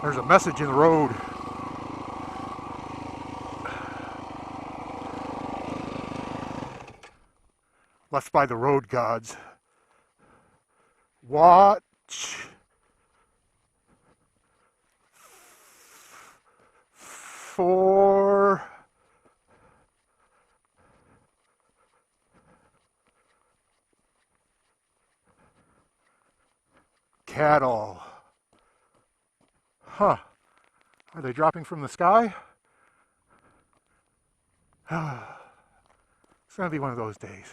There's a message in the road. Left by the road gods. Watch for cattle. Huh. Are they dropping from the sky? It's going to be one of those days.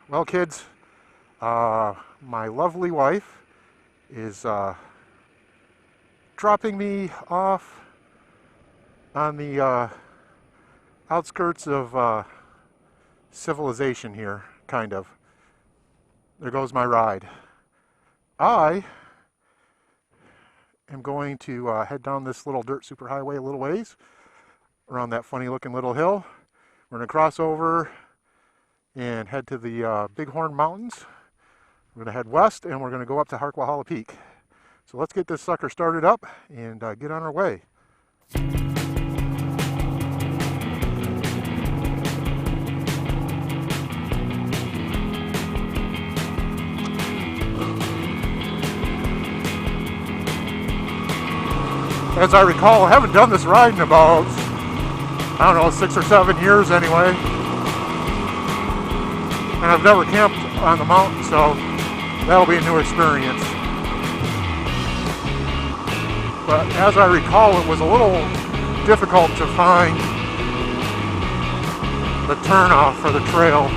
Well, kids, my lovely wife is dropping me off on the outskirts of civilization here, kind of. There goes my ride. I am going to head down this little dirt superhighway a little ways, around that funny looking little hill. We're going to cross over and head to the Bighorn Mountains. We're going to head west and we're going to go up to Harquahala Peak. So let's get this sucker started up and get on our way. As I recall, I haven't done this ride in about, I don't know, 6 or 7 years anyway. And I've never camped on the mountain, so that'll be a new experience. But as I recall, it was a little difficult to find the turnoff for the trail.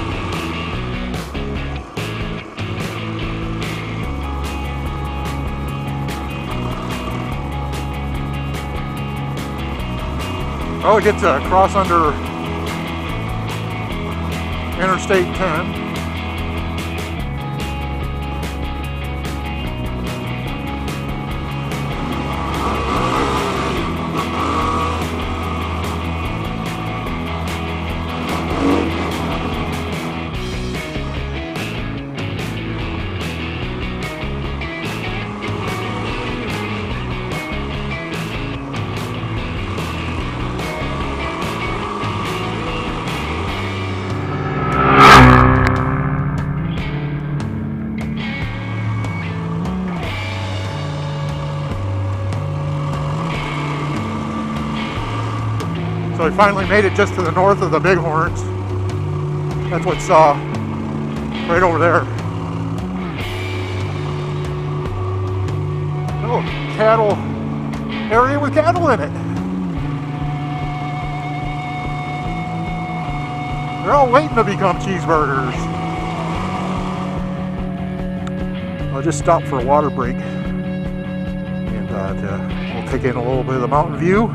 Well, we get to cross under Interstate 10. So we finally made it just to the north of the Bighorns. That's what's right over there. Little cattle area with cattle in it. They're all waiting to become cheeseburgers. I'll just stop for a water break and we'll take in a little bit of the mountain view.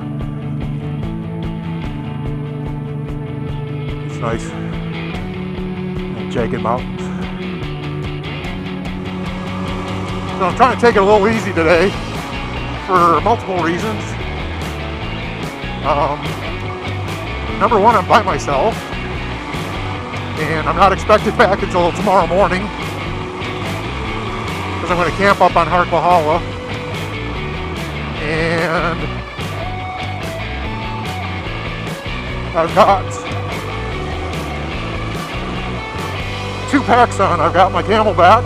Nice jagged mountains. So I'm trying to take it a little easy today for multiple reasons. Number one, I'm by myself and I'm not expected back until tomorrow morning because I'm going to camp up on Harquahala, and I've got 2 packs on. I've got my Camelback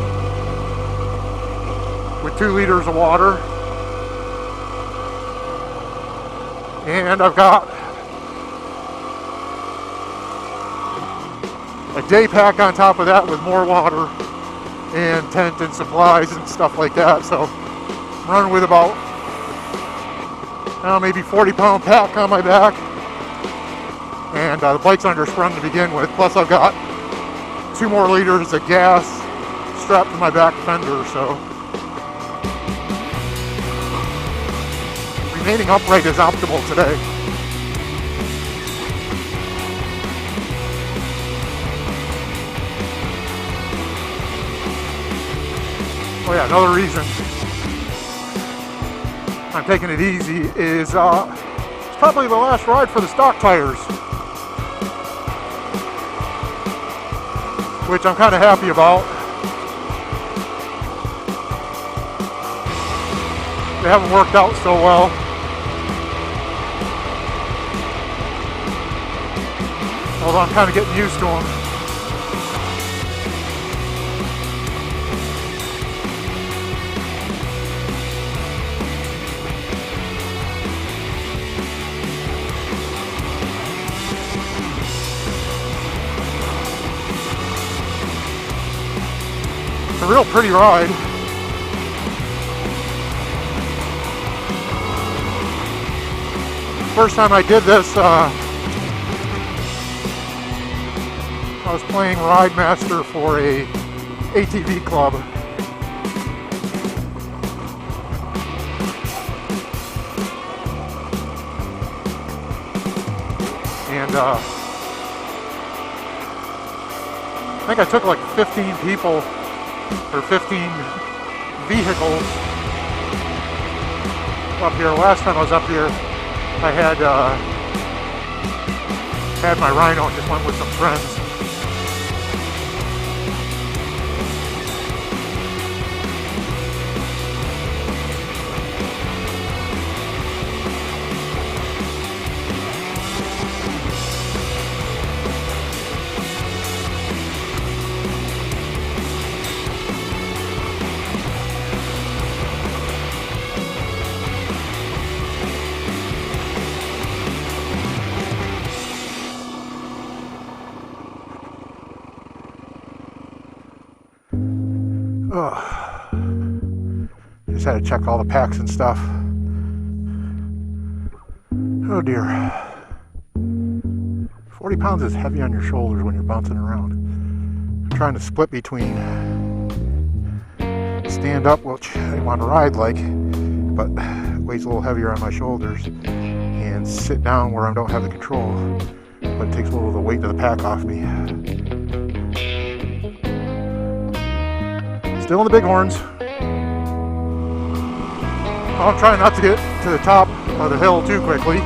with 2 liters of water, and I've got a day pack on top of that with more water and tent and supplies and stuff like that. So I'm running with about maybe 40-pound pack on my back, and the bike's undersprung to begin with. Plus I've got 2 more liters of gas strapped to my back fender, so remaining upright is optimal today. Oh yeah, another reason I'm taking it easy is it's probably the last ride for the stock tires, which I'm kind of happy about. They haven't worked out so well. Although I'm kind of getting used to them. It's a real pretty ride. First time I did this, I was playing Ride Master for a ATV club. And I think I took like 15 people or 15 vehicles up here. Last time I was up here, I had my Rhino and just went with some friends. Just had to check all the packs and stuff. Oh dear. 40 pounds is heavy on your shoulders when you're bouncing around. I'm trying to split between stand up, which I want to ride like, but weight's a little heavier on my shoulders, and sit down where I don't have the control, but it takes a little of the weight of the pack off me. Still in the bighorns. I'm trying not to get to the top of the hill too quickly,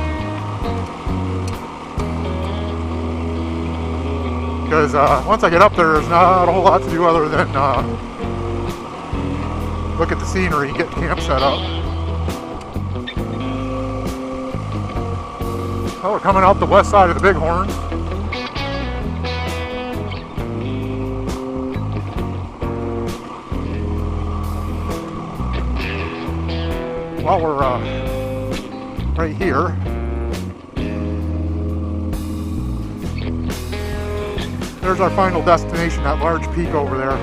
because once I get up there, there's not a whole lot to do other than look at the scenery and get the camp set up. Oh, we're coming out the west side of the bighorns. While we're right here, there's our final destination, that large peak over there,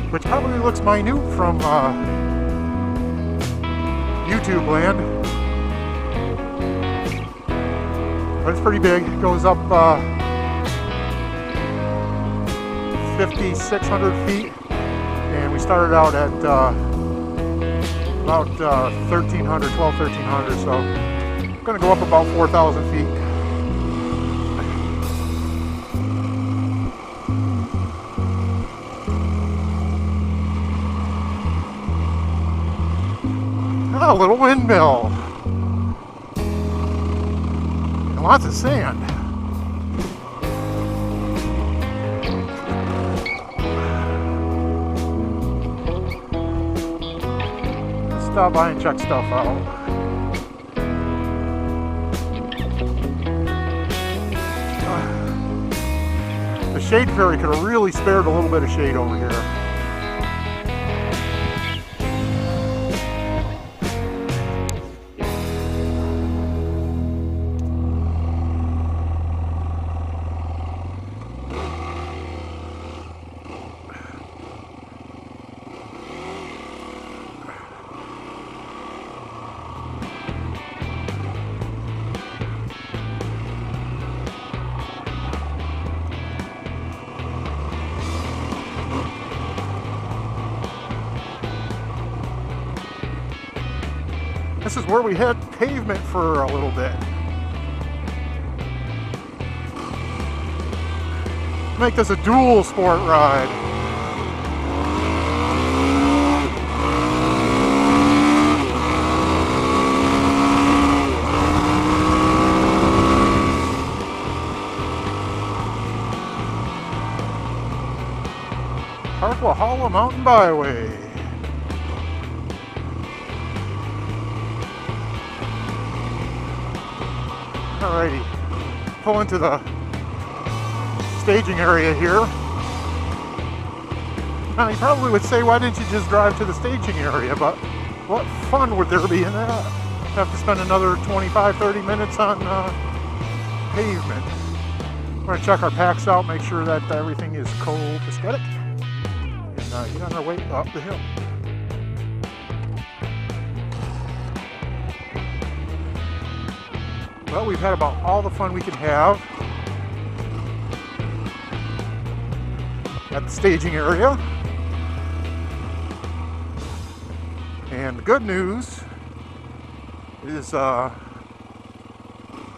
which probably looks minute from YouTube land, but it's pretty big. It goes up 5,600 feet, and we started out at about 1,300, 1,200, 1,300, so I'm going to go up about 4,000 feet. A little windmill. And lots of sand. Stop by and check stuff out. The shade fairy could have really spared a little bit of shade over here. This is where we hit pavement for a little bit. Make this a dual sport ride. Harquahala Mountain Byway. Alrighty, pull into the staging area here. Now you probably would say, why didn't you just drive to the staging area? But what fun would there be in that? Have to spend another 25-30 minutes on pavement. We're going to check our packs out, make sure that everything is copacetic, and get on our way up the hill. Well, we've had about all the fun we can have at the staging area. And the good news is I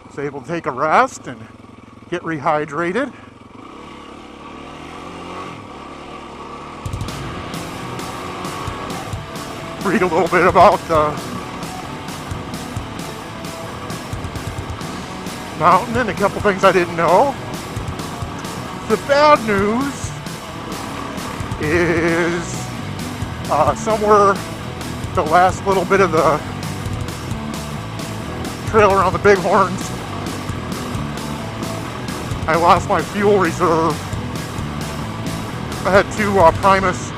was able to take a rest and get rehydrated. Read a little bit about the mountain and a couple things I didn't know. The bad news is somewhere the last little bit of the trail around the Bighorns, I lost my fuel reserve. I had two Primus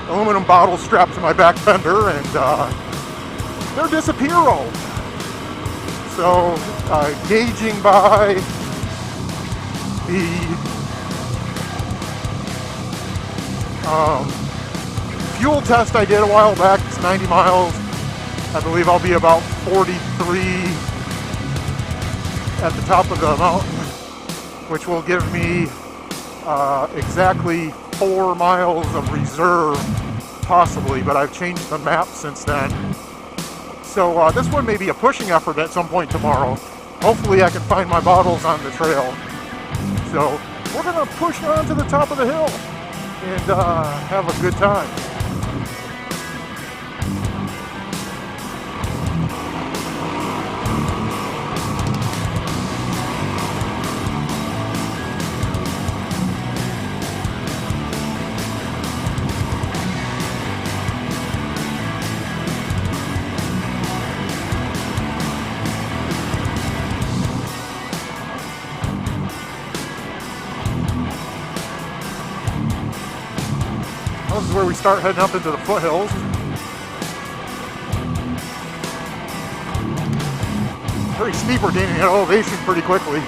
aluminum bottles strapped to my back fender, and they're disappeared. So gauging by the fuel test I did a while back, it's 90 miles. I believe I'll be about 43 at the top of the mountain, which will give me exactly 4 miles of reserve, possibly, but I've changed the map since then. So this one may be a pushing effort at some point tomorrow. Hopefully I can find my bottles on the trail. So we're going to push on to the top of the hill and have a good time. This is where we start heading up into the foothills. Very steep, we're gaining elevation pretty quickly.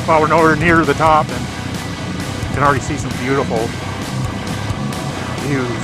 Well, we're nowhere near the top, and you can already see some beautiful views.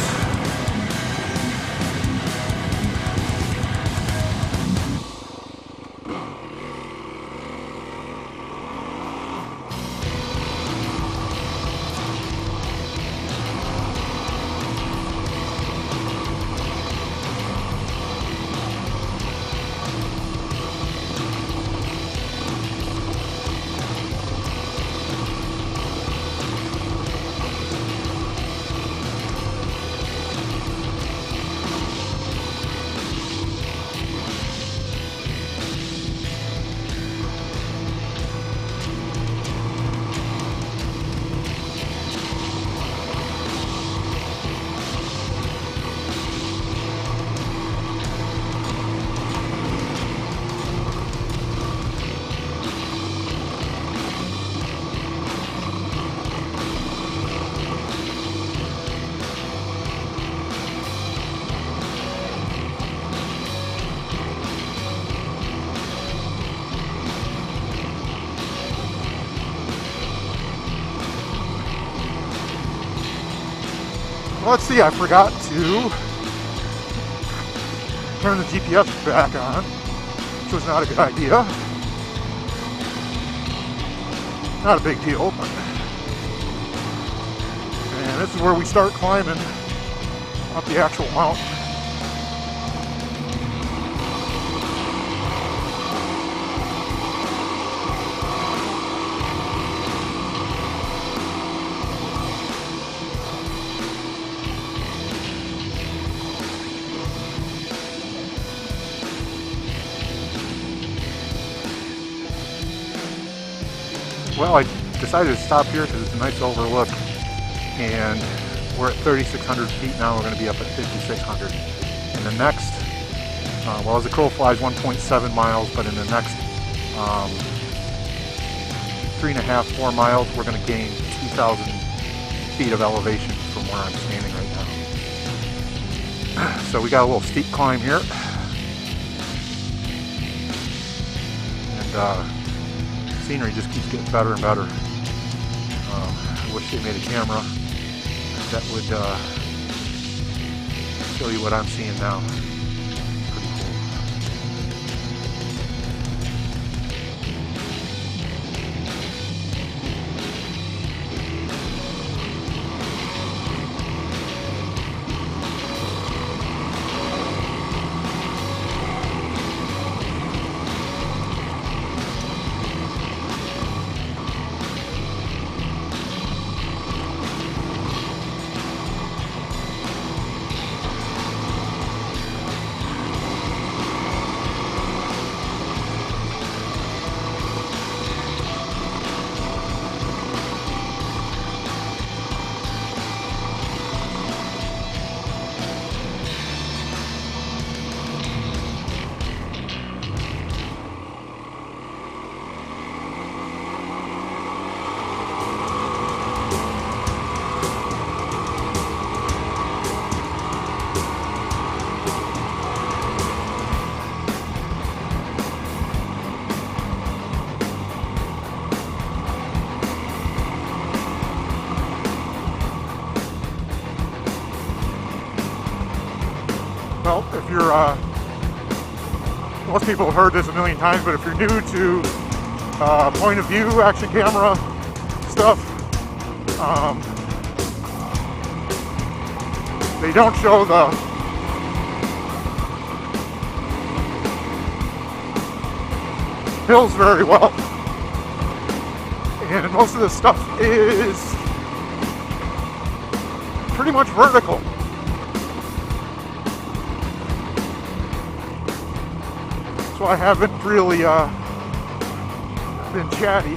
Let's see, I forgot to turn the GPS back on, which was not a good idea. Not a big deal, but... And this is where we start climbing up the actual mountain. Well, I decided to stop here because it's a nice overlook, and we're at 3,600 feet now. We're going to be up at 5,600. And the next, well, as the crow flies, 1.7 miles, but in the next 3.5, 4 miles, we're going to gain 2,000 feet of elevation from where I'm standing right now. So we got a little steep climb here, and scenery just keeps getting better and better. I wish they made a camera that would show you what I'm seeing now. Pretty cool. Well, if you're, most people have heard this a million times, but if you're new to point of view, action camera stuff, they don't show the hills very well. And most of this stuff is pretty much vertical. So I haven't really been chatty.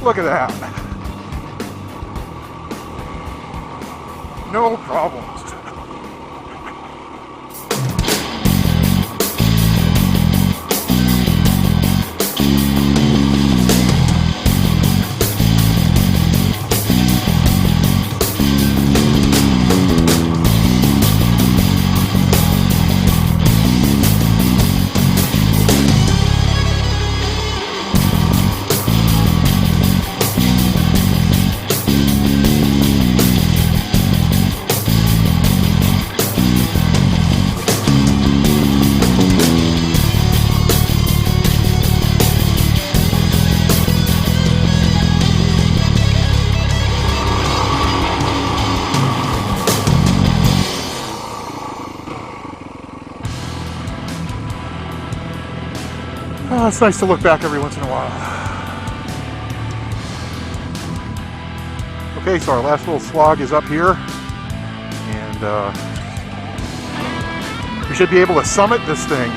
Look at that. No problems. Oh, it's nice to look back every once in a while. Okay, so our last little slog is up here, and we should be able to summit this thing.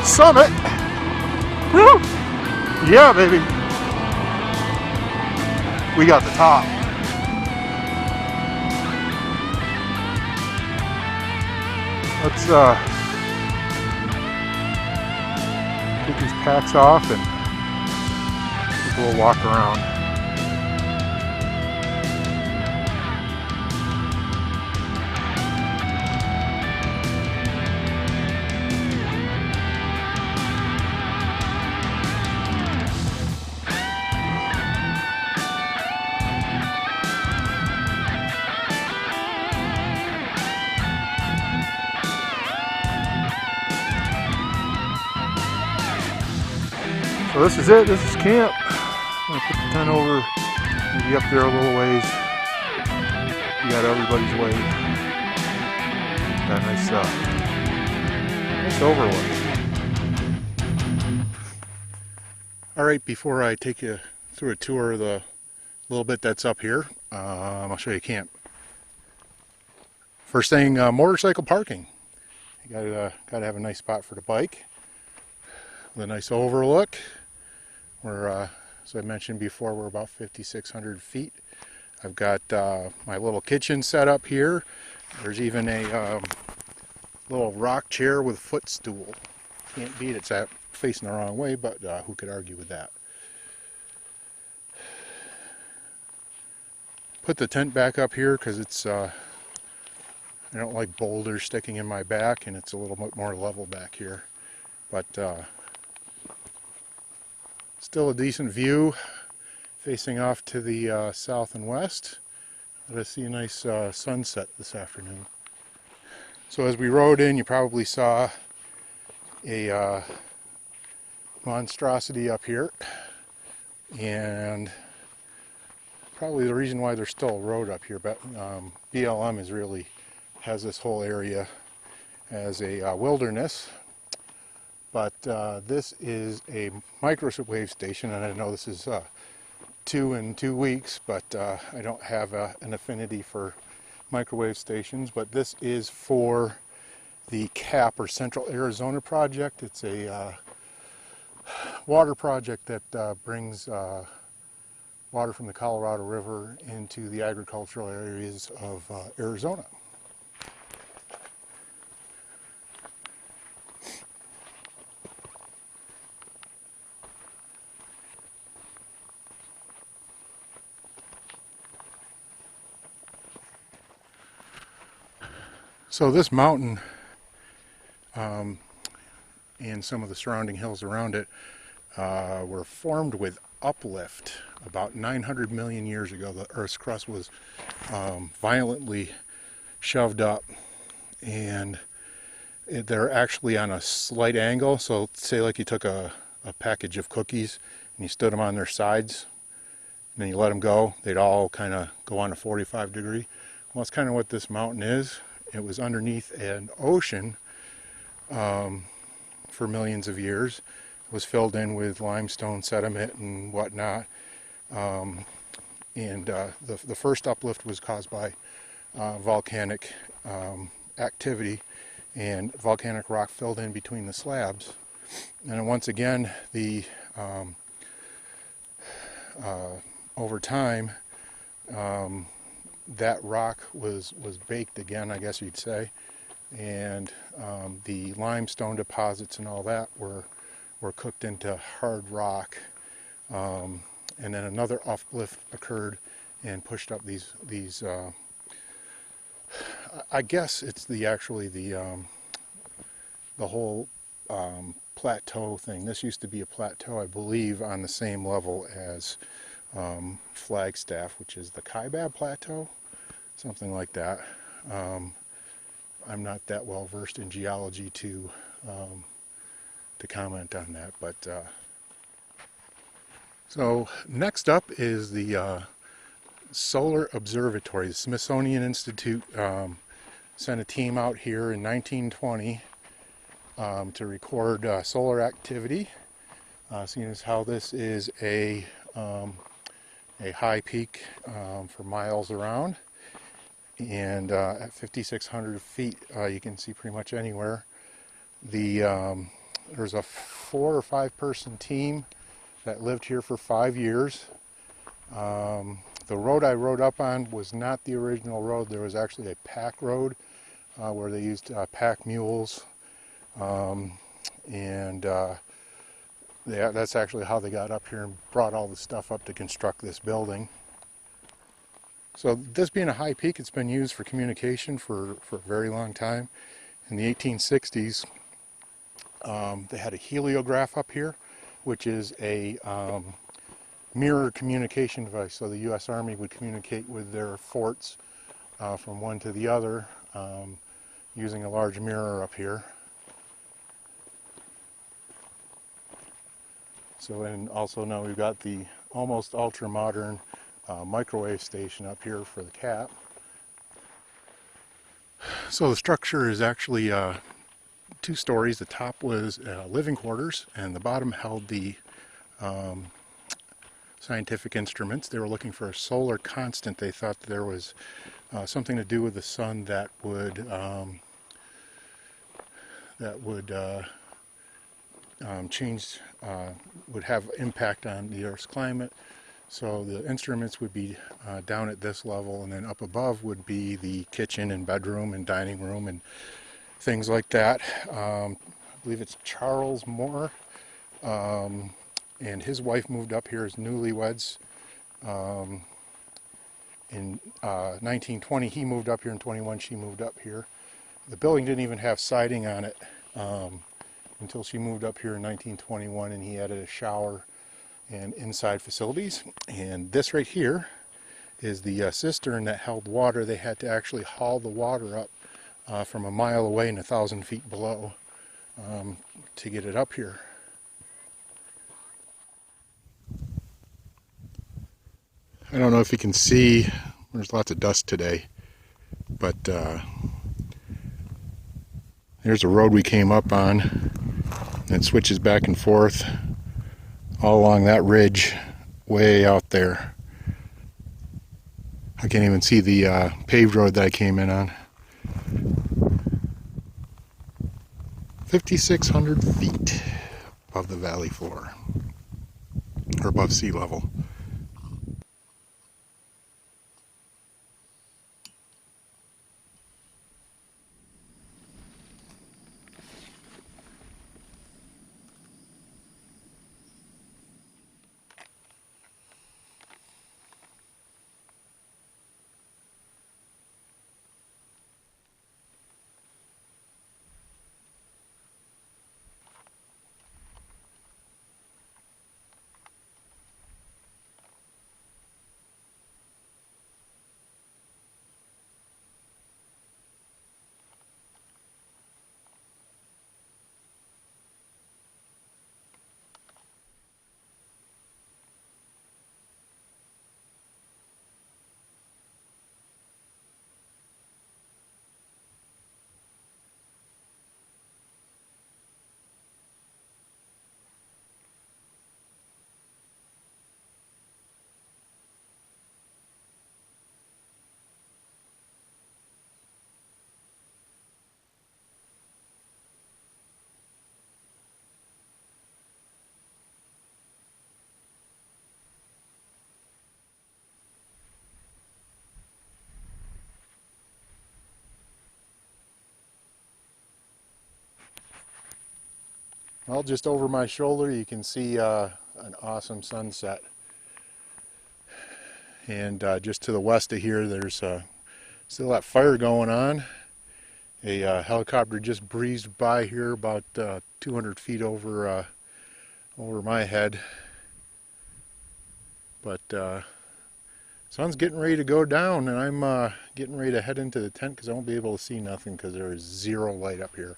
Summit! Woo! Yeah, baby! We got the top. Let's get these packs off and we'll walk around. So this is it, this is camp. I'm gonna put the tent over, maybe up there a little ways. You got everybody's way. Got a nice overlook. Alright, before I take you through a tour of the little bit that's up here, I'll show you camp. First thing, motorcycle parking. You gotta have a nice spot for the bike. With a nice overlook. We're, as I mentioned before, we're about 5,600 feet. I've got my little kitchen set up here. There's even a little rock chair with footstool. Can't beat it. It's facing the wrong way, but who could argue with that? Put the tent back up here because it's I don't like boulders sticking in my back, and it's a little bit more level back here. But still a decent view facing off to the south and west. I see a nice sunset this afternoon. So as we rode in, you probably saw a monstrosity up here, and probably the reason why there's still a road up here, but BLM has this whole area as a wilderness. But this is a microwave station, and I know this is 2 in 2 weeks, but I don't have an affinity for microwave stations. But this is for the CAP, or Central Arizona project. It's a water project that brings water from the Colorado River into the agricultural areas of Arizona. So this mountain and some of the surrounding hills around it were formed with uplift about 900 million years ago. The Earth's crust was violently shoved up, and they're actually on a slight angle. So say like you took a package of cookies and you stood them on their sides and then you let them go, they'd all kind of go on a 45 degree. Well, that's kind of what this mountain is. It was underneath an ocean for millions of years. It was filled in with limestone sediment and whatnot. and the first uplift was caused by volcanic activity, and volcanic rock filled in between the slabs. And then once again, the over time, that rock was baked again, I guess you'd say, and the limestone deposits and all that were cooked into hard rock, and then another uplift occurred and pushed up these I guess it's actually the whole plateau thing. This used to be a plateau, I believe, on the same level as Flagstaff, which is the Kaibab Plateau, something like that. I'm not that well versed in geology to comment on that, but so next up is the Solar Observatory. The Smithsonian Institute sent a team out here in 1920 to record solar activity, seeing as how this is a high peak for miles around, and at 5,600 feet you can see pretty much anywhere. There's a 4 or 5 person team that lived here for 5 years. The road I rode up on was not the original road. There was actually a pack road where they used pack mules, and that's actually how they got up here and brought all the stuff up to construct this building. So this being a high peak, it's been used for communication for a very long time. In the 1860s, they had a heliograph up here, which is a mirror communication device. So the U.S. Army would communicate with their forts from one to the other using a large mirror up here. So, and also now we've got the almost ultra-modern microwave station up here for the cap. So the structure is actually 2 stories. The top was living quarters, and the bottom held the scientific instruments. They were looking for a solar constant. They thought there was something to do with the sun that would change, would have impact on the Earth's climate. So the instruments would be down at this level, and then up above would be the kitchen and bedroom and dining room and things like that. I believe it's Charles Moore, and his wife moved up here as newlyweds. In 1920, he moved up here. In 21, she moved up here. The building didn't even have siding on it until she moved up here in 1921, and he added a shower and inside facilities. And this right here is the cistern that held water. They had to actually haul the water up from a mile away and 1,000 feet below to get it up here. I don't know if you can see, there's lots of dust today, but there's a road we came up on. It switches back and forth all along that ridge way out there. I can't even see the paved road that I came in on. 5,600 feet above the valley floor, or above sea level. Well, just over my shoulder you can see an awesome sunset. And just to the west of here there's still that fire going on. A helicopter just breezed by here about 200 feet over my head. But sun's getting ready to go down, and I'm getting ready to head into the tent because I won't be able to see nothing because there is zero light up here.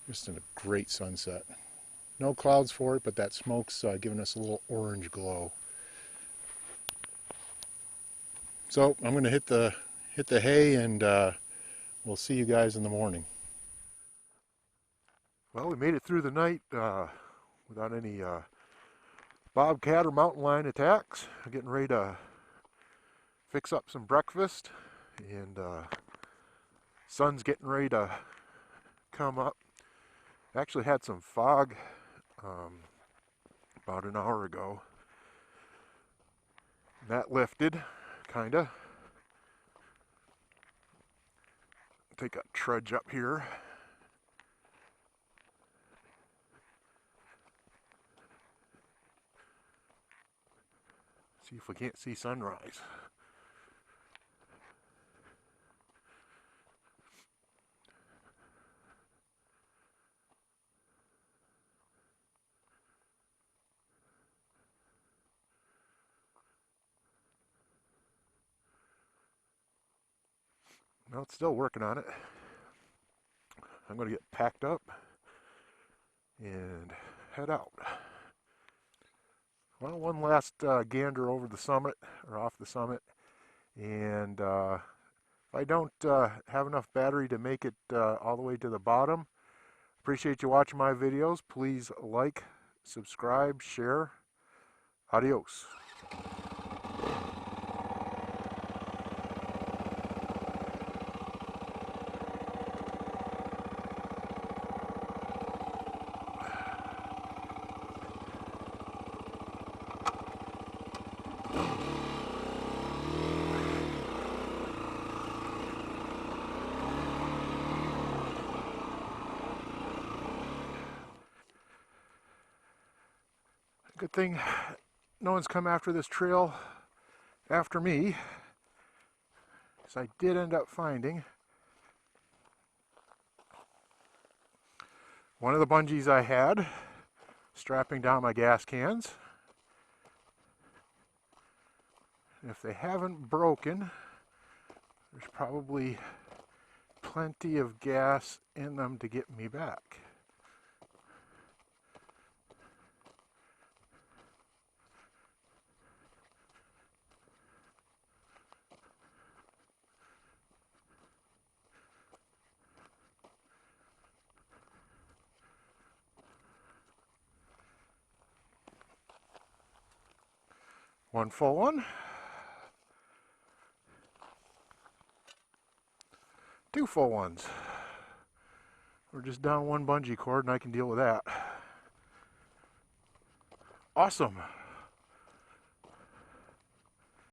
Just a great sunset. No clouds for it, but that smoke's giving us a little orange glow. So I'm going to hit the hay, and we'll see you guys in the morning. Well, we made it through the night without any bobcat or mountain lion attacks. I'm getting ready to fix up some breakfast, and sun's getting ready to come up. Actually had some fog about an hour ago. That lifted, kinda. Take a trudge up here. See if we can't see sunrise. Well, it's still working on it. I'm going to get packed up and head out. Well, one last gander over the summit, or off the summit, and if I don't have enough battery to make it all the way to the bottom, appreciate you watching my videos. Please like, subscribe, share. Adios. Good thing no one's come after this trail after me, because I did end up finding one of the bungees I had strapping down my gas cans. And if they haven't broken, there's probably plenty of gas in them to get me back. One full one. Two full ones. We're just down one bungee cord and I can deal with that. Awesome.